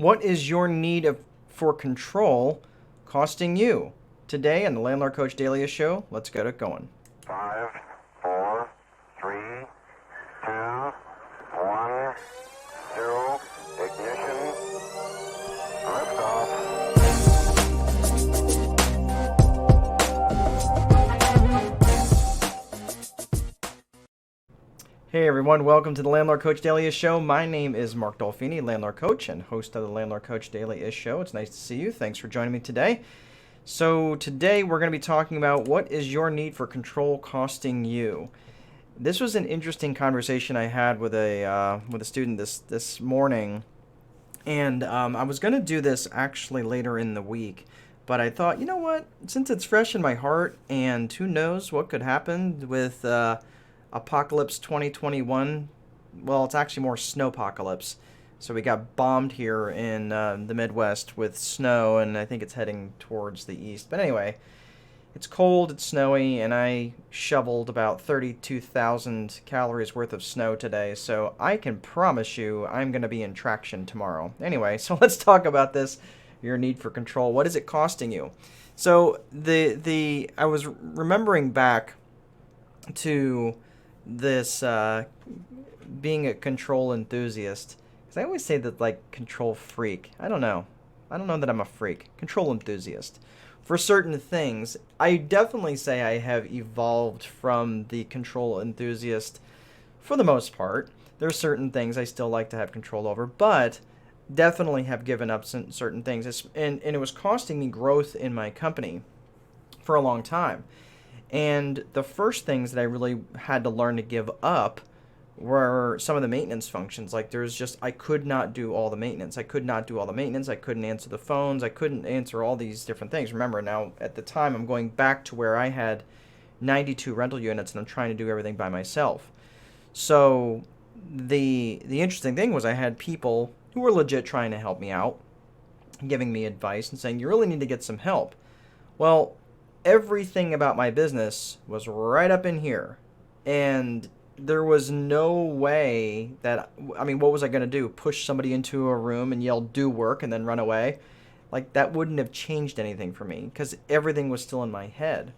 What is your for control costing you? Today on the Landlord Coach Daily Show, let's get it going. 5, 4, 3, 2, 1, 0, ignition, liftoff. Hey everyone, welcome to the Landlord Coach Daily Show. My name is Mark Dolfini, Landlord Coach and host of the Landlord Coach Daily Show. It's nice to see you. Thanks for joining me today. So today we're going to be talking about what is your need for control costing you. This was an interesting conversation I had with a student this morning, and I was going to do this actually later in the week, but I thought, you know what, since it's fresh in my heart, and who knows what could happen with Apocalypse 2021. Well, it's actually more snowpocalypse. So we got bombed here in the Midwest with snow, and I think it's heading towards the east. But anyway, it's cold, it's snowy, and I shoveled about 32,000 calories worth of snow today. So I can promise you I'm going to be in traction tomorrow. Anyway, so let's talk about this, your need for control. What is it costing you? So I was remembering back to this being a control enthusiast, because I always say that, like, control freak. I don't know that I'm a freak. Control enthusiast for certain things. I definitely say I have evolved from the control enthusiast for the most part. There are certain things I still like to have control over, but definitely have given up certain things, and it was costing me growth in my company for a long time. And the first things that I really had to learn to give up were some of the maintenance functions. Like, I could not do all the maintenance. I couldn't answer the phones. I couldn't answer all these different things. Remember, now at the time, I'm going back to where I had 92 rental units and I'm trying to do everything by myself. So the interesting thing was I had people who were legit trying to help me out, giving me advice and saying, you really need to get some help. Well, everything about my business was right up in here, and there was no way that, I mean, what was I going to do? Push somebody into a room and yell, do work, and then run away? Like, that wouldn't have changed anything for me, because everything was still in my head.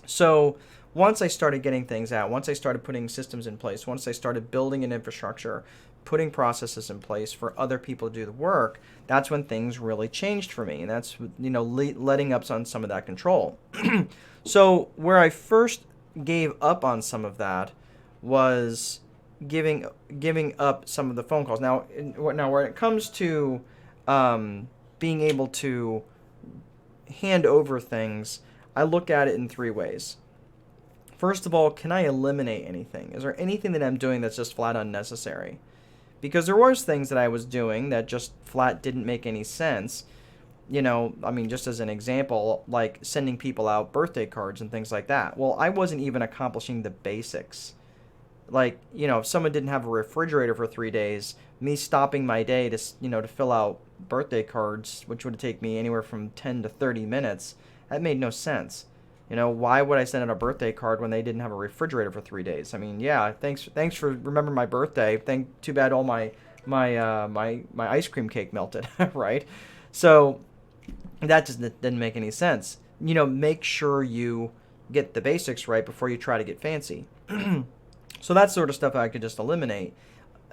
So once I started getting things out, once I started putting systems in place, once I started building an infrastructure, putting processes in place for other people to do the work, that's when things really changed for me. And that's, letting up on some of that control. So where I first gave up on some of that was giving up some of the phone calls. Now when it comes to being able to hand over things, I look at it in three ways. First of all, can I eliminate anything? Is there anything that I'm doing that's just flat unnecessary? Because there was things that I was doing that just flat didn't make any sense. Just as an example, like sending people out birthday cards and things like that. Well, I wasn't even accomplishing the basics. Like, if someone didn't have a refrigerator for 3 days, me stopping my day to fill out birthday cards, which would take me anywhere from 10 to 30 minutes, that made no sense. Why would I send out a birthday card when they didn't have a refrigerator for 3 days? I mean, yeah, thanks for remembering my birthday. Too bad all my ice cream cake melted, right? So that just didn't make any sense. Make sure you get the basics right before you try to get fancy. So that sort of stuff I could just eliminate.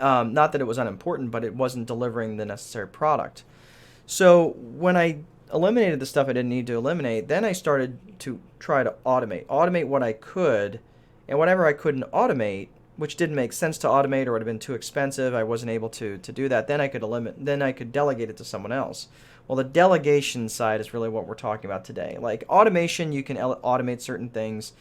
Not that it was unimportant, but it wasn't delivering the necessary product. So when I eliminated the stuff I didn't need to eliminate, then I started to try to automate what I could, and whatever I couldn't automate, which didn't make sense to automate or would have been too expensive, I wasn't able to do that, then I could delegate it to someone else. Well, the delegation side is really what we're talking about today. Like automation, you can automate certain things.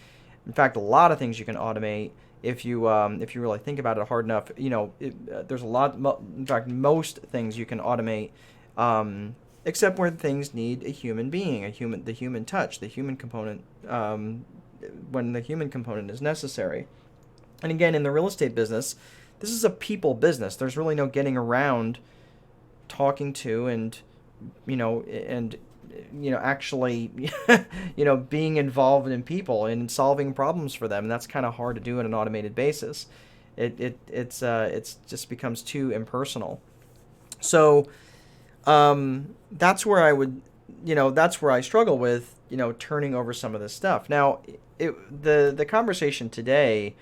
In fact, a lot of things you can automate if you really think about it hard enough. There's a lot. In fact, most things you can automate, except where things need a human being, the human touch, the human component, when the human component is necessary. And again, in the real estate business, this is a people business. There's really no getting around talking to and actually, being involved in people and solving problems for them. And that's kind of hard to do on an automated basis. It's just becomes too impersonal. So That's where I would, that's where I struggle with, turning over some of this stuff. Now, the conversation today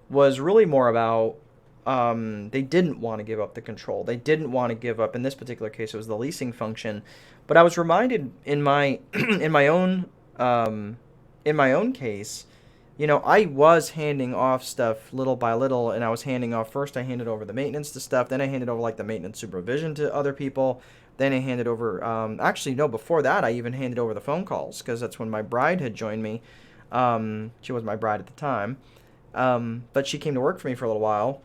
was really more about they didn't want to give up the control. They didn't want to give up. In this particular case, it was the leasing function. But I was reminded in my in my own case, I was handing off stuff little by little, and I was handing off first. I handed over the maintenance to stuff, then I handed over like the maintenance supervision to other people. Then I handed over. Actually, no. Before that, I even handed over the phone calls because that's when my bride had joined me. She was my bride at the time, but she came to work for me for a little while.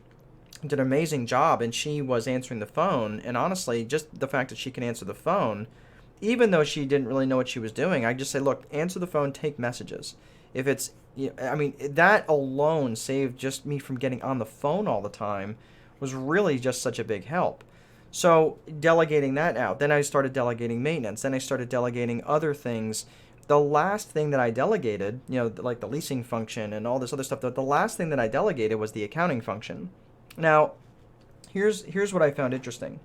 Did an amazing job, and she was answering the phone. And honestly, just the fact that she can answer the phone, even though she didn't really know what she was doing, I just say, look, answer the phone, take messages. If it's, I mean, that alone saved just me from getting on the phone all the time was really just such a big help. So delegating that out. Then I started delegating maintenance. Then I started delegating other things. The last thing that I delegated, like the leasing function and all this other stuff, the last thing that I delegated was the accounting function. Now, here's what I found interesting.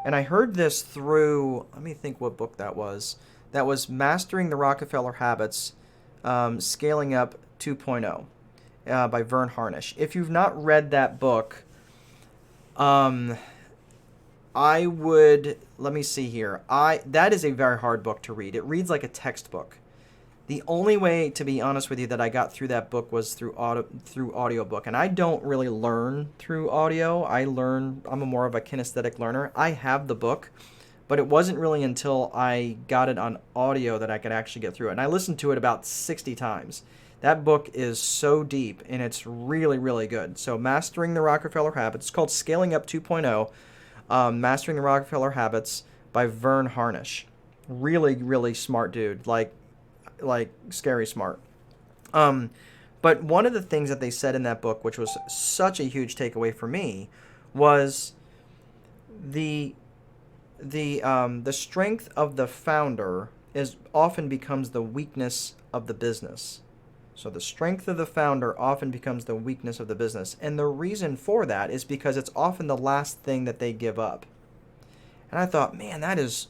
And I heard this through, let me think what book that was. That was Mastering the Rockefeller Habits, Scaling Up 2.0 by Vern Harnish. If you've not read that book, I would, let me see here. That is a very hard book to read. It reads like a textbook. The only way, to be honest with you, that I got through that book was through audiobook. And I don't really learn through audio. I'm a more of a kinesthetic learner. I have the book, but it wasn't really until I got it on audio that I could actually get through it. And I listened to it about 60 times. That book is so deep, and it's really, really good. So Mastering the Rockefeller Habits. It's called Scaling Up 2.0. Mastering the Rockefeller Habits by Vern Harnish. Really, really smart dude. Like scary smart. But one of the things that they said in that book, which was such a huge takeaway for me, was the strength of the founder often becomes the weakness of the business. So the strength of the founder often becomes the weakness of the business. And the reason for that is because it's often the last thing that they give up. And I thought, man, that is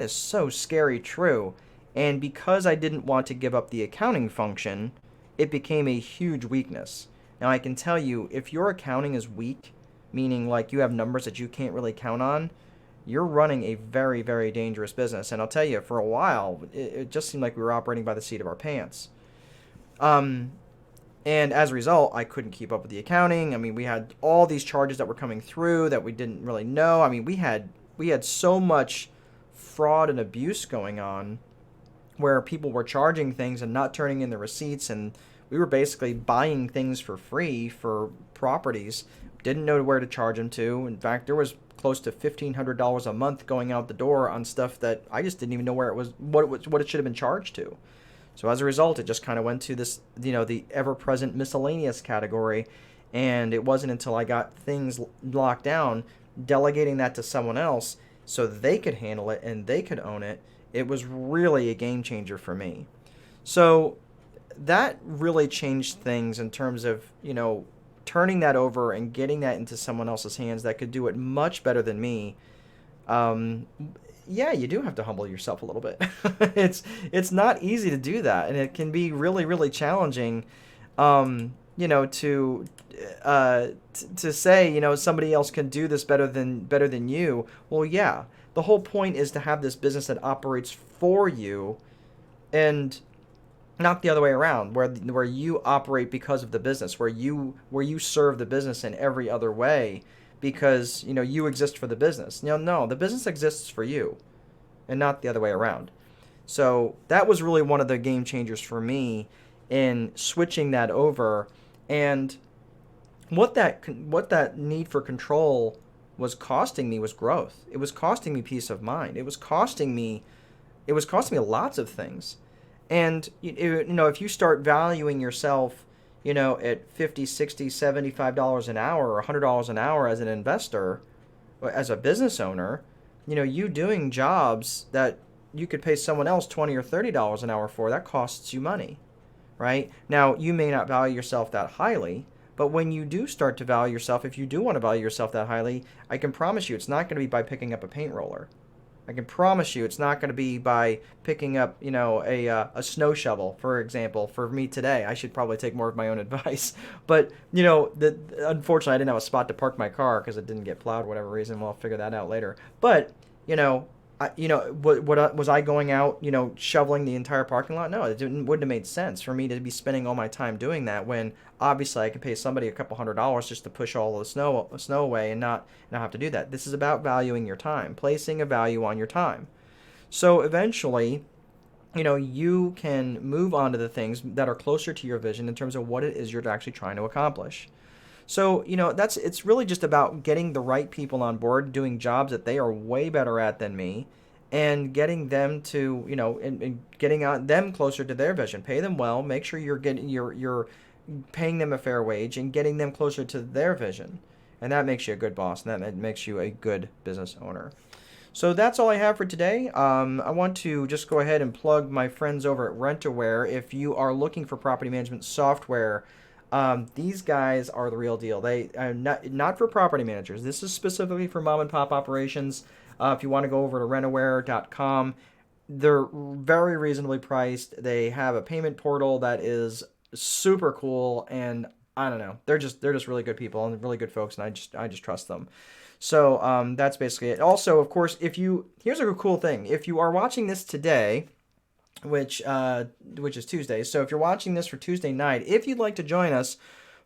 so scary true. And because I didn't want to give up the accounting function, it became a huge weakness. Now I can tell you, if your accounting is weak, meaning like you have numbers that you can't really count on, you're running a very, very dangerous business. And I'll tell you, for a while, it just seemed like we were operating by the seat of our pants. And as a result, I couldn't keep up with the accounting. I mean, we had all these charges that were coming through that we didn't really know. I mean, we had so much fraud and abuse going on where people were charging things and not turning in the receipts, and we were basically buying things for free for properties. Didn't know where to charge them to. In fact, there was close to $1,500 a month going out the door on stuff that I just didn't even know where it was, what it should have been charged to. So as a result, it just kind of went to this, the ever-present miscellaneous category. And it wasn't until I got things locked down, delegating that to someone else so they could handle it and they could own it, it was really a game changer for me. So that really changed things in terms of, turning that over and getting that into someone else's hands that could do it much better than me. Yeah, you do have to humble yourself a little bit. It's not easy to do that, and it can be really, really challenging, to say, somebody else can do this better than you. Well, yeah, the whole point is to have this business that operates for you, and not the other way around, where you operate because of the business, where you serve the business in every other way. Because, you exist for the business. No, the business exists for you and not the other way around. So that was really one of the game changers for me in switching that over. And what that need for control was costing me was growth. It was costing me peace of mind. It was costing me lots of things. And, if you start valuing yourself at $50, $60, $75 an hour or $100 an hour as an investor, as a business owner, you doing jobs that you could pay someone else $20 or $30 an hour for, that costs you money, right? Now, you may not value yourself that highly, but when you do start to value yourself, if you do want to value yourself that highly, I can promise you it's not going to be by picking up a paint roller. I can promise you it's not going to be by picking up, a snow shovel, for example, for me today. I should probably take more of my own advice. But, unfortunately, I didn't have a spot to park my car because it didn't get plowed, whatever reason. Well, I'll figure that out later. But, you know, was I going out, shoveling the entire parking lot? No, wouldn't have made sense for me to be spending all my time doing that when obviously I could pay somebody a couple $100s just to push all the snow away and not have to do that. This is about valuing your time, placing a value on your time. So eventually, you can move on to the things that are closer to your vision in terms of what it is you're actually trying to accomplish. So, it's really just about getting the right people on board, doing jobs that they are way better at than me, and getting them to, and getting them closer to their vision. Pay them well, make sure you're paying them a fair wage and getting them closer to their vision. And that makes you a good boss, and that makes you a good business owner. So that's all I have for today. I want to just go ahead and plug my friends over at Rent-A-Ware. If you are looking for property management software, these guys are the real deal. They are not for property managers. This is specifically for mom and pop operations. If you want to go over to rentaware.com, they're very reasonably priced. They have a payment portal that is super cool, and I don't know, they're just really good people and really good folks, and I just trust them. So that's basically it. Also, of course, here's a cool thing. If you are watching this today, which is Tuesday. So if you're watching this for Tuesday night, if you'd like to join us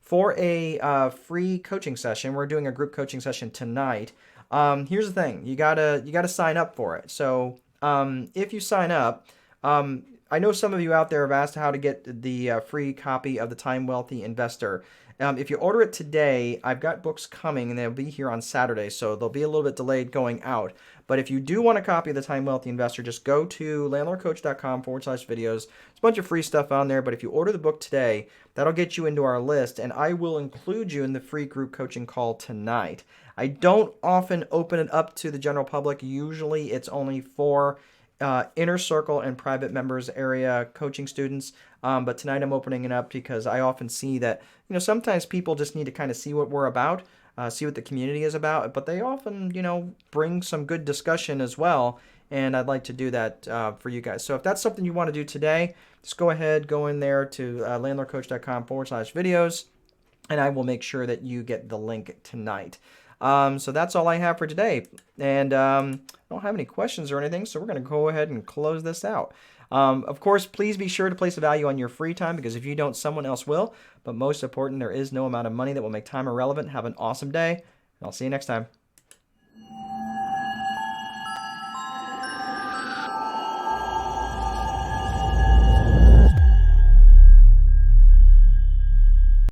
for a free coaching session, we're doing a group coaching session tonight. Here's the thing: you gotta sign up for it. So if you sign up, I know some of you out there have asked how to get the free copy of the Time Wealthy Investor. If you order it today, I've got books coming, and they'll be here on Saturday, so they'll be a little bit delayed going out. But if you do want a copy of the Time Wealthy Investor, just go to landlordcoach.com/videos. There's a bunch of free stuff on there, but if you order the book today, that'll get you into our list, and I will include you in the free group coaching call tonight. I don't often open it up to the general public. Usually it's only for inner circle and private members area coaching students. But tonight I'm opening it up because I often see that, sometimes people just need to kind of see what we're about, see what the community is about, but they often, bring some good discussion as well. And I'd like to do that for you guys. So if that's something you want to do today, just go in there to landlordcoach.com/videos, and I will make sure that you get the link tonight. So that's all I have for today. And I don't have any questions or anything, so we're going to go ahead and close this out. Of course, please be sure to place a value on your free time, because if you don't, someone else will. But most important, there is no amount of money that will make time irrelevant. Have an awesome day, and I'll see you next time.